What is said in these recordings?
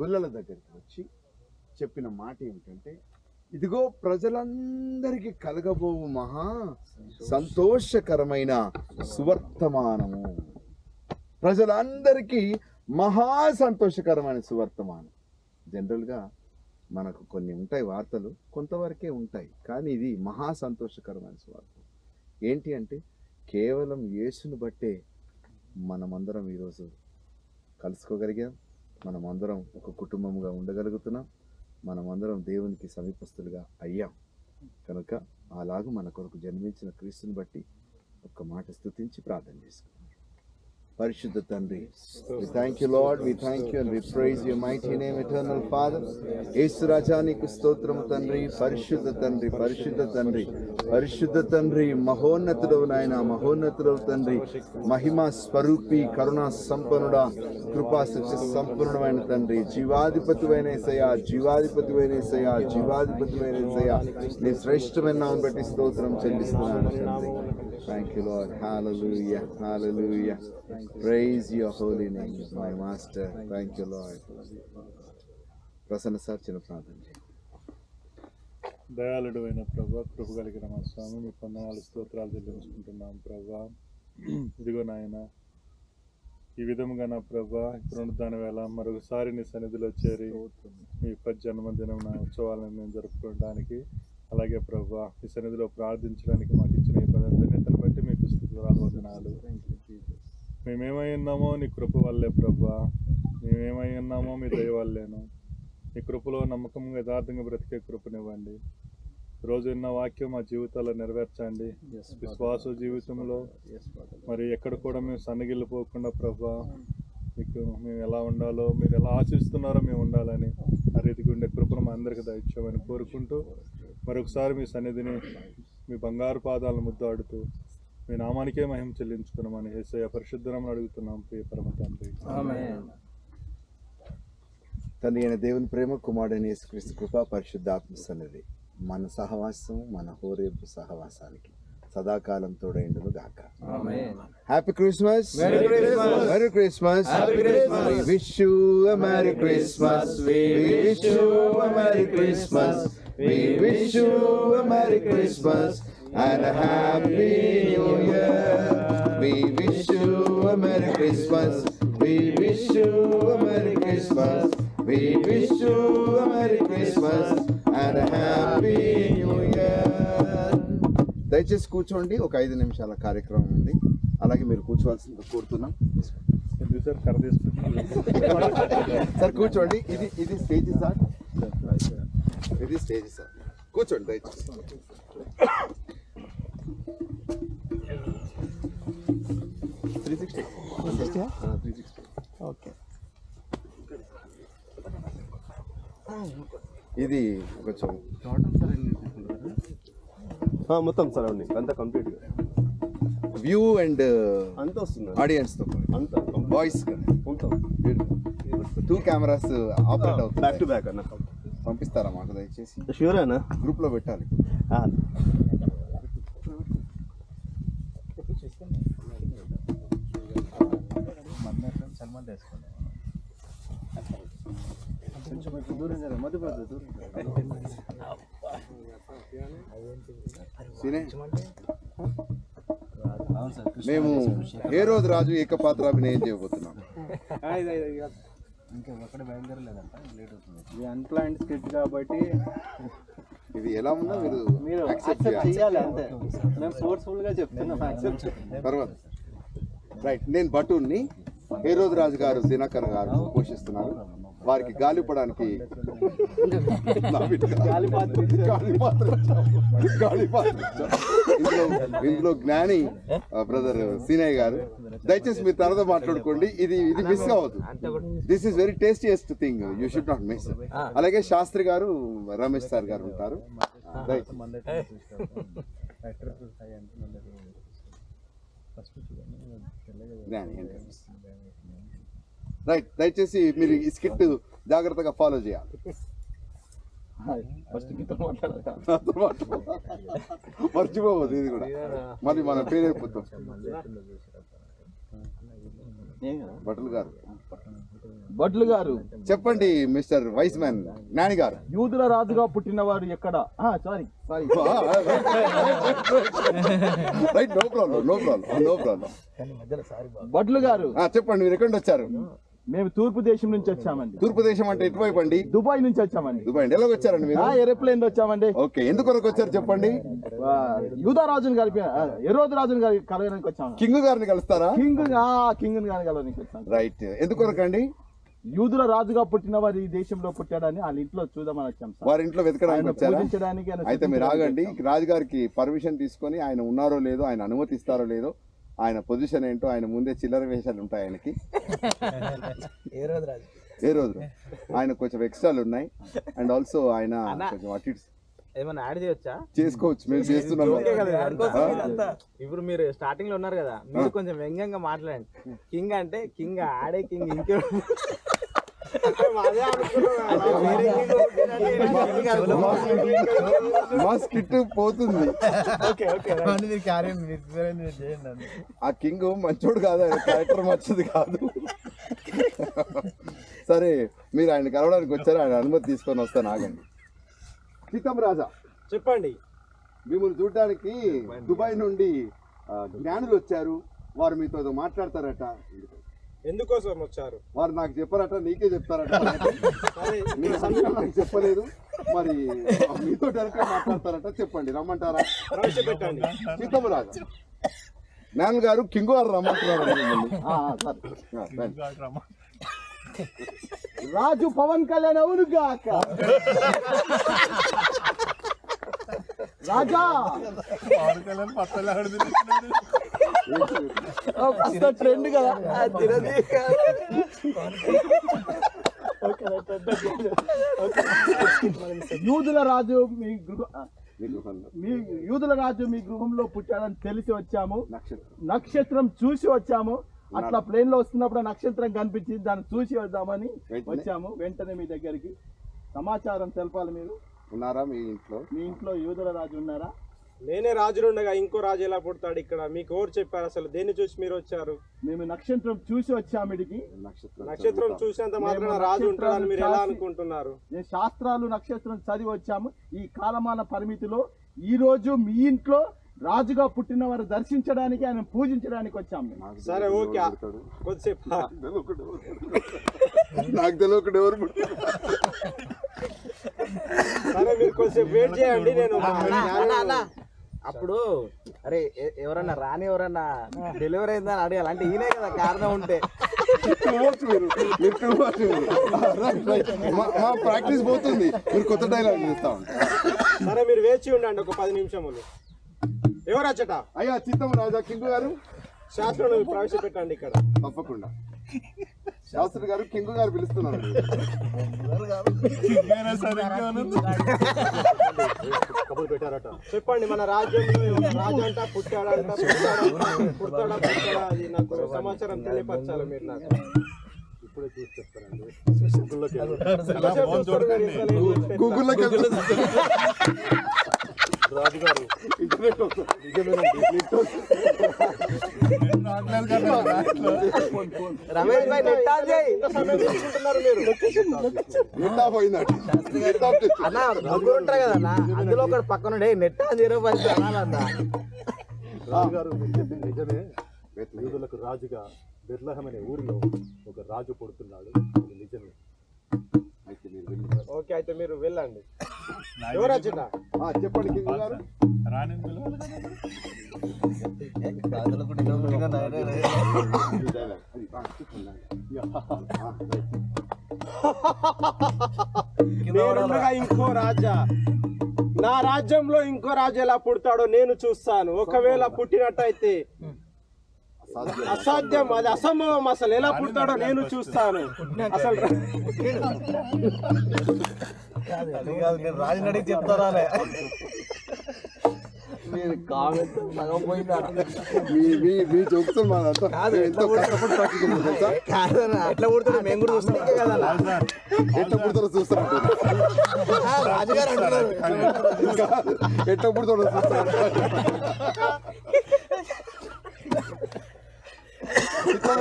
గొల్లల దగ్గరికి వచ్చి చెప్పిన మాట ఏమిటంటే, ఇదిగో ప్రజలందరికీ కలగబోవు మహా సంతోషకరమైన సువర్తమానము. ప్రజలందరికీ మహా సంతోషకరమైన సువర్తమానం. జనరల్గా మనకు కొన్ని ఉంటాయి వార్తలు, కొంతవరకే ఉంటాయి, కానీ ఇది మహా సంతోషకరమైన సువార్త. ఏంటి అంటే, కేవలం యేసును బట్టే మనమందరం ఈరోజు కలుసుకోగలిగాం, మనమందరం ఒక కుటుంబంగా ఉండగలుగుతున్నాం, మనమందరం దేవునికి సమీపస్తులుగా అయ్యాం. కనుక అలాగూ మన కొరకు జన్మించిన క్రీస్తుని బట్టి ఒక్క మాట స్తుతించి ప్రార్థన చేసుకున్నాం. పరిశుద్ధ తండ్రి, we thank you Lord, we thank you and we praise your mighty name, eternal Father. యేసు రాజా నీకు స్తోత్రము తండ్రి. పరిశుద్ధ తండ్రి, పరిశుద్ధ తండ్రి, పరిశుద్ధ తండ్రి, మహోన్నతుడవు నాయన, మహోన్నతుడవు తండ్రి, మహిమా స్వరూపి, కరుణా సంపన్నుడా, కృపా సత్య సంపూర్ణమైన తండ్రి, జీవాధిపతివైన యేసయ్యా, జీవాధిపతివైన యేసయ్యా, జీవాధిపతివైన యేసయ్యా, నీ శ్రేష్టమైన నామమును బట్టి స్తోత్రం చెల్లిస్తున్నాను తండ్రి. Thank you Lord. Hallelujah. Hallelujah. Praise your holy name, my master. Thank you Lord. Prasanna sir చిన్న ప్రార్థన చేయండి. దయాళుడు అయిన ప్రభా, కృప కలిగిన మా స్వామి, మీ వందనాలు స్తోత్రాలు చెల్లించుకుంటున్నాం ప్రభా. ఇదిగో నాయన, ఈ విధముగా నా ప్రభా పునరుద్ధాన వేళ మరొకసారి నీ సన్నిధిలో చేరి మీ 10 జన్మదినం నా ఉత్సవాలను మేము జరుపుకోవడానికి, అలాగే ప్రభా ఈ సన్నిధిలో ప్రార్థించడానికి మాకు ఇచ్చిన ఈ ధన్యతను బట్టి మీకు స్తుతులు వందనాలు. మేమేమై ఉన్నామో నీ కృప వల్లే ప్రభా, మేమేమై ఉన్నామో మీ దయ వల్లేను. నీ కృపలో నమ్మకంగా యథార్థంగా బ్రతికే కృపనివ్వండి. రోజు విన్న వాక్యం మా జీవితాల్లో నెరవేర్చండి. విశ్వాస జీవితంలో మరి ఎక్కడ కూడా మేము సన్నగిల్లిపోకుండా ప్రభా, మీకు మేము ఎలా ఉండాలో, మీరు ఎలా ఆశిస్తున్నారో మేము ఉండాలని ఆ రీతికి ఉండే కృపను మా అందరికీ దయచేయమని కోరుకుంటూ, మరొకసారి మీ సన్నిధిని మీ బంగారు పాదాలను ముద్దాడుతూ మీ నామానికే మహిమ చెల్లించుకున్నామని యేసయ్య పరిశుద్ధ నామమున అడుగుతున్నాం ప్రియ పరమ తండ్రి. ఆమేన్. తండ్రి అయిన దేవుని ప్రేమ, కుమారుడైన యేసుక్రీస్తు కృప, పరిశుద్ధాత్మ సన్నిధి మన సహవాసం, మన హోరేపు సహవాసానికి సదాకాలం తోడైండును గాక. Amen. Happy Christmas. Merry Christmas. Merry Christmas. Happy Christmas. We wish you a Merry Christmas. We wish you a Merry Christmas. We wish you a Merry Christmas and a Happy New Year. We wish you a Merry Christmas. We wish you a Merry Christmas. We wish you a Merry Christmas and a Happy New Year. దయచేసి కూర్చోండి. ఒక 5 నిమిషాల కార్యక్రమం ఉంది, అలాగే మీరు కూర్చోవాల్సిందిగా కోరుతున్నాం. Sir కర్ర తీసుకుంటున్నాం సార్ కూర్చోండి. ఇది స్టేజ్ సార్, ఇది స్టేజ్ సార్. కూర్చోండి దయచేసి. ఓకే. ఇది కొంచెం మొత్తం సరౌండింగ్ అంతా కంప్లీట్గా వ్యూ అండ్ అంతా వస్తుంది, ఆడియన్స్తో అంతా వాయిస్ ఉంటాం. 2 కెమెరాస్ ఆపరేట్ అవుతుంది. బ్యాక్ టు బ్యాక్ అన్న. పంపిస్తారా మాకు దయచేసి? షూర్ అన్న, గ్రూప్లో పెట్టాలి. మేము ఏ రోజు రాజు ఏకపాత్రాభినయం చేయబోతున్నాం. అన్ప్లాన్డ్ స్క్రిప్ట్ కాబట్టి ఇది ఎలా ఉన్నా మీరు యాక్సెప్ట్ చేయాలి అంతే. మేము ఫోర్స్ఫుల్ గా చెప్తున్నాం యాక్సెప్ట్. తర్వాత రైట్, నేను భటూర్ని, ఏ రోజు రాజు గారు దినకర్ గారు పోషిస్తున్నారు. వారికి గాలిపడానికి ఇందులో జ్ఞాని బ్రదర్ సీనయ్య గారు. దయచేసి మీరు తర్వాత మాట్లాడుకోండి. ఇది మిస్ అవ్వదు. This is very tastiest thing, you should not miss. అలాగే శాస్త్రి గారు, రమేష్ సార్ గారు ఉంటారు. రైట్, దయచేసి మీరు ఈ స్కిట్ జాగ్రత్తగా ఫాలో చేయాలి. మర్చిపోవద్దు ఇది కూడా, మరి మన పేరైపోతాం. భటులు గారు భట్లు గారు చెప్పండి మిస్టర్ వైస్ మ్యాన్ జ్ఞాని గారు. యూదుల రాజుగా పుట్టినవాడు ఎక్కడ? Sorry right, no problem. భట్లు గారు చెప్పండి, మీరు ఎక్కడి నుండి వచ్చారు? మేము తూర్పు దేశం నుంచి వచ్చామండి. తూర్పు దేశం అంటే ఎటువైపు అండి? దుబాయ్ నుంచి వచ్చామండి. దుబాయ్ అండి. ఎలాగ వచ్చారండి మీరు? ఏరోప్లేన్ వచ్చామండి. ఓకే, ఎందుకొరకు వచ్చారు చెప్పండి? యూదా రాజుని కలిపి ఎరోదు రాజుని కలవడానికి వచ్చాము. కింగ్ గారిని కలుస్తారా? కింగ్ గారిని కలవడానికి వచ్చాము. రైట్, ఎందుకొరకు అండి? యూదుల రాజుగా పుట్టిన వారు ఈ దేశంలో పుట్టాడని వాళ్ళ ఇంట్లో చూద్దామని వచ్చాం. వారి ఇంట్లో వెతకడానికి వచ్చారా? పూజించడానికి. అయితే మీరు ఆగండి, రాజుగారికి పర్మిషన్ తీసుకొని ఆయన ఉన్నారో లేదో, ఆయన అనుమతిస్తారో లేదో, ఆయన పొజిషన్ ఏంటో, ఆయన ముందే చిల్లర వేషాలు ఉంటాయి ఆయనకి. ఏ రోజు ఆయన కొంచెం ఎక్స్ట్రాలు ఉన్నాయి. అండ్ ఆల్సో ఆయన కొంచెం అటు ఏమన్నా యాడ్ చేయొచ్చా? చేసుకోవచ్చు, మేము చేస్తున్నాము. ఇప్పుడు మీరు స్టార్టింగ్ లో ఉన్నారు కదా, మీరు కొంచెం వ్యంగ్యంగా మాట్లాడండి. కింగ్ అంటే కింగ్, ఆడే కింగ్, ఇంకే మా స్కిట్ పోతుంది. ఆ కింగ్ మంచోడు కాదు, ఆయన క్యారెక్టర్ మంచిది కాదు. సరే, మీరు ఆయన కలవడానికి వచ్చారు, ఆయన అనుమతి తీసుకొని వస్తాను, ఆగండి. సీతం రాజా చెప్పండి. మిమ్మల్ని చూడడానికి దుబాయ్ నుండి జ్ఞానులు వచ్చారు. వారు మీతో మాట్లాడతారట. ఎందుకోసం వచ్చారు? వారు నాకు చెప్పారట, నీకే చెప్తారట. మీ సంగతి నాకు చెప్పలేదు, మరి మీతో డైరెక్ట్గా మాట్లాడతారట. చెప్పండి, రమ్మంటారా? పెట్టండి. సీతం రాజా జ్ఞానులు గారు కింగ్ గారు రమ్మంటున్నారు. రాజు పవన్ కళ్యాణ్ అవునుగా రాజా. ట్రెండ్ కదా. యూదుల రాజు మీ గృహంలో పుట్టాడని తెలిసి వచ్చాము. నక్షత్రం చూసి వచ్చాము. అట్లా ప్లేన్ లో వస్తున్నప్పుడు నక్షత్రం కనిపించింది, దాన్ని చూసి వద్దామని వచ్చాము. వెంటనే మీ దగ్గరికి సమాచారం తెలపాలి. మీరు ఉన్నారా? మీ ఇంట్లో యూదుల రాజు ఉన్నారా? నేనే రాజులుండగా ఇంకో రాజు ఎలా పుడతాడు ఇక్కడ? మీకు ఎవరు చెప్పారు? అసలు దేన్ని చూసి మీరు వచ్చారు? మేము నక్షత్రం చూసి వచ్చాము. ఇడికి నక్షత్రం చూసినంత మాత్రం రాజు ఉంటాడని మీరు ఎలా అనుకుంటున్నారు? నేను శాస్త్రాలు నక్షత్రం చదివి వచ్చాము. ఈ కాలమాన పరిమితిలో ఈ రోజు మీ ఇంట్లో రాజుగా పుట్టిన వారు దర్శించడానికి, ఆయన పూజించడానికి వచ్చాము. సరే, ఓకే, కొద్దిసేపు నాకు తెలియకుండా ఎవరు. సరే, మీరు కొద్దిసేపు వెయిట్ చేయండి. నేను అప్పుడు ఎవరన్నా ఎవరన్నా డెలివరీ అయిందని అడగాలి. అంటే ఈయనే కదా కారణం ఉంటే. మా ప్రాక్టీస్ పోతుంది, మీరు కొత్త డైలాగ్ చేస్తా ఉంటారు. సరే, మీరు వేచి ఉండండి ఒక 10 నిమిషములు. ఎవరచ్చట? అయ్యా సీతం రాజా కింగ్ గారు, శాస్త్రంలో ప్రవేశపెట్టండి ఇక్కడ. తప్పకుండా. శాస్త్రి గారు కింగ్ గారు పిలుస్తున్నారు. కబురు పెట్టారట. చెప్పండి, మన రాజ్యంలో రాజు అంట పుట్టాడంట. పుడతాడా అది నాకు సమాచారం తెలియపరచాలి మీరు నాకు. ఇప్పుడే చూసి చెప్తారండి. గూగుల్లోకి రాజుగారు రమేష్ భాయ్ అన్న ముగ్గురు ఉంటారు కదా అన్న, అందులో ఒకటి పక్కన నెట్ ఆన్ 0 అనాలన్నా. రాజుగారు నిజమే, యూదులకు రాజుగా బెత్లెహేమ్ అనే ఊరిలో ఒక రాజు పుడుతున్నాడు. ఇది నిజమే. ఓకే, అయితే మీరు వెళ్ళండి. ఎవరు వచ్చిందా చెప్పండి కింగ్ గారు. ఇంకో రాజా, నా రాజ్యంలో ఇంకో రాజు ఎలా పుడతాడో నేను చూస్తాను. ఒకవేళ పుట్టినట్టయితే అసాధ్యం, అది అసంభవం. అసలు ఎలా పుడతాడో నేను చూస్తాను. అసలు రాజు అడిగి చెప్తారా? మీరు కామెంట్ సగం పోయిందా? మీ జోక్స్ ఎంతో కష్టపడి ఎట్లా పుడతాడో మేము కూడా చూస్తాం కదా. ఎట్లా పుడతారో చూస్తాం. రాజుగారు అంటున్నారు ఎట్లా పుడతాడో చూస్తాం.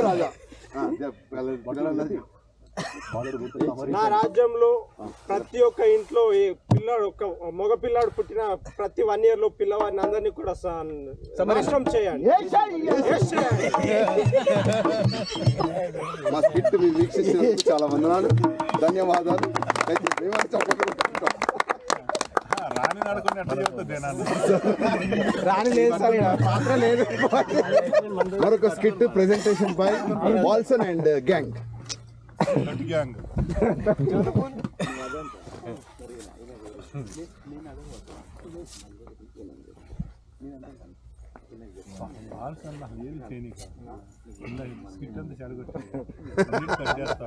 రాజా నా రాజ్యంలో ప్రతి ఒక్క ఇంట్లో ఏ పిల్లాడు ఒక మగ పిల్లాడు పుట్టిన ప్రతి 1 year లో పిల్లవాడిని అందరినీ కూడా నాశనం చేయండి. మా స్కిట్ మీరు వీక్షించినందుకు చాలా వందనాలు, ధన్యవాదాలు. రాని నడుకుని ఎట్లా చెప్తుంది రాని లేదు సార్, పాత్ర లేదు. మరొక skit presentation by Walson and gang. Gang ఏది చేయని స్కిట్ అంతా చెడగొట్టి చేస్తా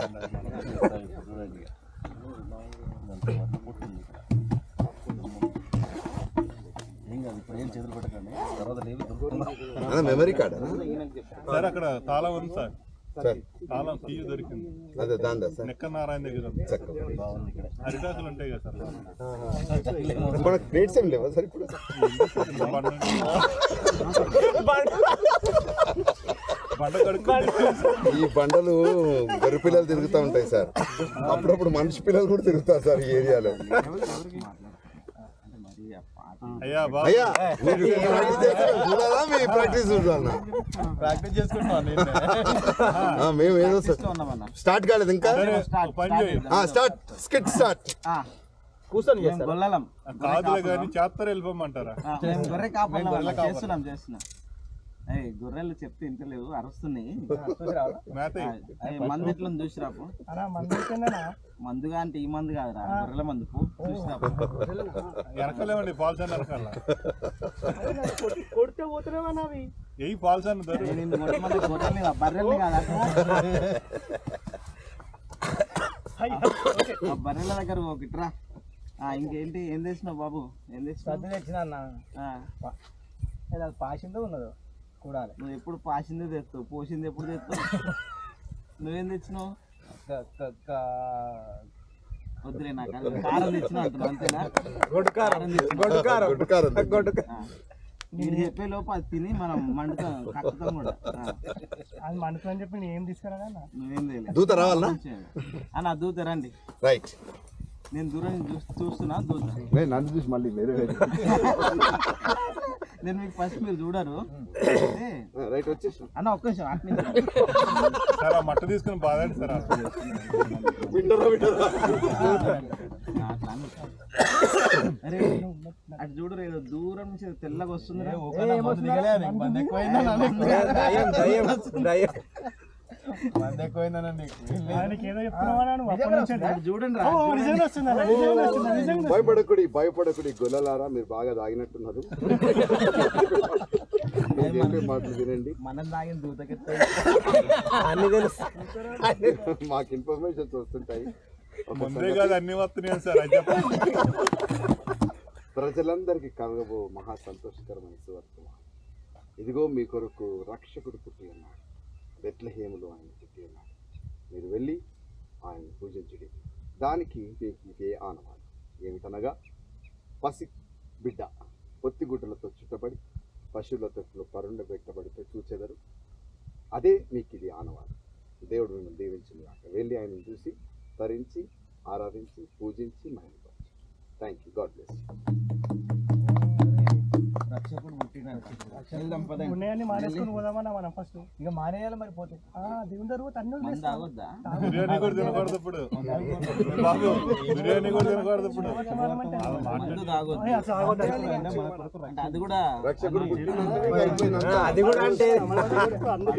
మెమరీ కార్డ్ సార్ అక్కడ తాళం ఉంది సార్, తాళం తీయ దొరికింది. అదే దాందా సార్, నెక్క నారాయణ దగ్గర అరిటాకులు ఉంటాయి కదా సార్, మనకు ప్లేట్స్ ఏం లేవా సార్ ఇప్పుడు? బండ కడుక్కొని ఈ బండలు గొర్రె పిల్లలు తిరుగుతూ ఉంటాయి సార్, అప్పుడప్పుడు మనిషి పిల్లలు కూడా తిరుగుతారు సార్ ఈ ఏరియాలో. అయ్యా బాబు అయ్యా మీరు ప్రాక్టీస్ చేస్తారా? చూడాలా మీ ప్రాక్టీస్ చూడాలన్నా? ప్రాక్టీస్ చేసుకుంటున్నాం. మేము ఏదో స్టార్ట్ కాలేదు ఇంకా. పని చేయి, స్టార్ట్ స్కిట్ స్టార్ట్. కూర్చొని చేస్తారు. గొల్లలం కాదులే కానీ చేస్తారు వెళ్ళిపోమంటారా? గొర్రె కాపలా చేస్తున్నాం. ఏయ్ గొర్రెలు చెప్తే ఇంటలేవు, అరుస్తున్నాయి. మేత మందు ఎట్లా చూసిరాపు. మందుగా అంటే ఈ మందు కాదురా, గొర్రెల మందు చూసిరాపు. వెనకలేమండి పాల్స్ అని వెనకాల కొడితే పోతున్నావా అవి? ఏ పాల్స్ అని గొర్రెల్ని బర్రెల్ని కాదు, బర్రెల దగ్గర ఒకటిరా. ఇంకేంటి, ఏం తెచ్చినావు బాబు? ఏం తెచ్చినా పాసిందో ఉన్నదో కూడాలి. నువ్వు ఎప్పుడు పాసిందే తెస్తావు, పోసింది ఎప్పుడు తెస్తావు? నువ్వేం తెచ్చినావు? వద్దులే, నాకు కారం తెచ్చినావు అంటున్నావు అంతేనా? నేను చెప్పే లోపు అది తిని మనం మండుతాం, కక్కుతాం కూడా. అది మండుతుందని చెప్పి నేను ఏం తీసుకురా? నువ్వేం తెలియదు దూత రావాలా అన్న, దూత రండి. రైట్. నేను దూరం చూస్తున్నా, దూత. నన్ను చూసి మళ్ళీ వేరే నేను మీకు ఫస్ట్ మీరు చూడరు. రైట్ వచ్చేసి అన్న ఒక్క నిమిషం అటు నుంచి సార్, ఆ మట్ట తీసుకుని బాధండి సార్. అరే అటు చూడరు, ఏదో దూరం నుంచి తెల్లగా వస్తుంది. చూడండి, భయపడకుడి గొల్లలారా, మీరు బాగా తాగినట్టున్నారు. మాటలు వినండి, మనం తాగిన దూతకెత్తే మాకు ఇన్ఫర్మేషన్స్ వస్తుంటాయి. ముందే కాదు అన్ని వస్తున్నాయి సార్. అది చెప్పండి. ప్రజలందరికీ కలగబో మహా సంతోషకరమైన సువార్తమానం. ఇదిగో మీ కొరకు రక్షకుడు పుట్టి ఉన్నాడు, బెత్లెహేములో ఆయన పుట్టి ఉన్నాడు. మీరు వెళ్ళి ఆయన పూజించుడి. దానికి మీకు ఇదే ఆనవాలు ఏమిటనగా, పసి బిడ్డ పొత్తిగుడ్డలతో చుట్టబడి పశువుల తొట్టులో పరుండబెట్టబడితే చూచెదరు. అదే మీకు ఇది ఆనవాలు. దేవుడు మిమ్మల్ని దీవించింది కాక. వెళ్ళి ఆయనను చూసి తరించి ఆరాధించి పూజించి మహిమపరచు. Thank you. God bless you. రక్షకుడు పుట్టినాడు. ఉన్నాయని మానేసుకుని పోదామన్నా మనం ఫస్ట్. ఇక మానేయాలి మరి పోతే దేవుని తర్వాత అన్ని మందు తాగొద్దా? బిర్యానీ కూడా తినకూడదు ఇప్పుడు బాబు, బిర్యానీ కూడా తినకూడదు ఇప్పుడు. మందు తాగొద్దు అంటే అది కూడా రక్షకుడు పుట్టినందుకు అయిపోయినంత. అది కూడా అంటే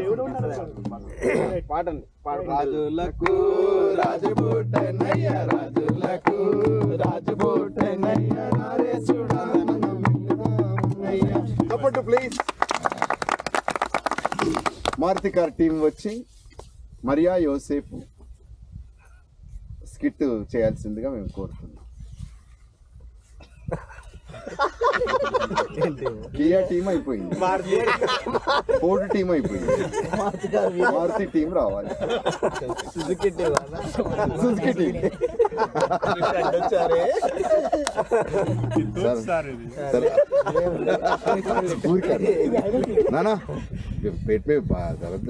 దేవుడు ఉన్నారు. పాడండి. రాజులకు రాజు పుట్టెనయ్య, రాజులకు రాజు పుట్టెనయ్య, support please. Maruti car team వచ్చి మరియా యోసేపు స్కిట్ చేయాల్సిందిగా మేము కోరుతున్నాం. కియా టీం అయిపోయింది, ఫోర్డ్ టీం అయిపోయింది, మారుతి టీం రావాలి. సుజుకి టీం సార్ ఇది నానా पेट में दर्द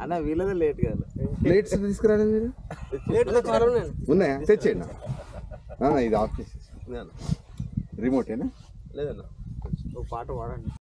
అన్న వీళ్ళదే లేట్ కదా. ప్లేట్స్ తీసుకురాలేదు మీరు? ఉన్నాయా? తెచ్చేయండి. ఇది ఆఫ్ చేసేసి. రిమోటేనా? లేదన్నా ఒక పాట పాడండి.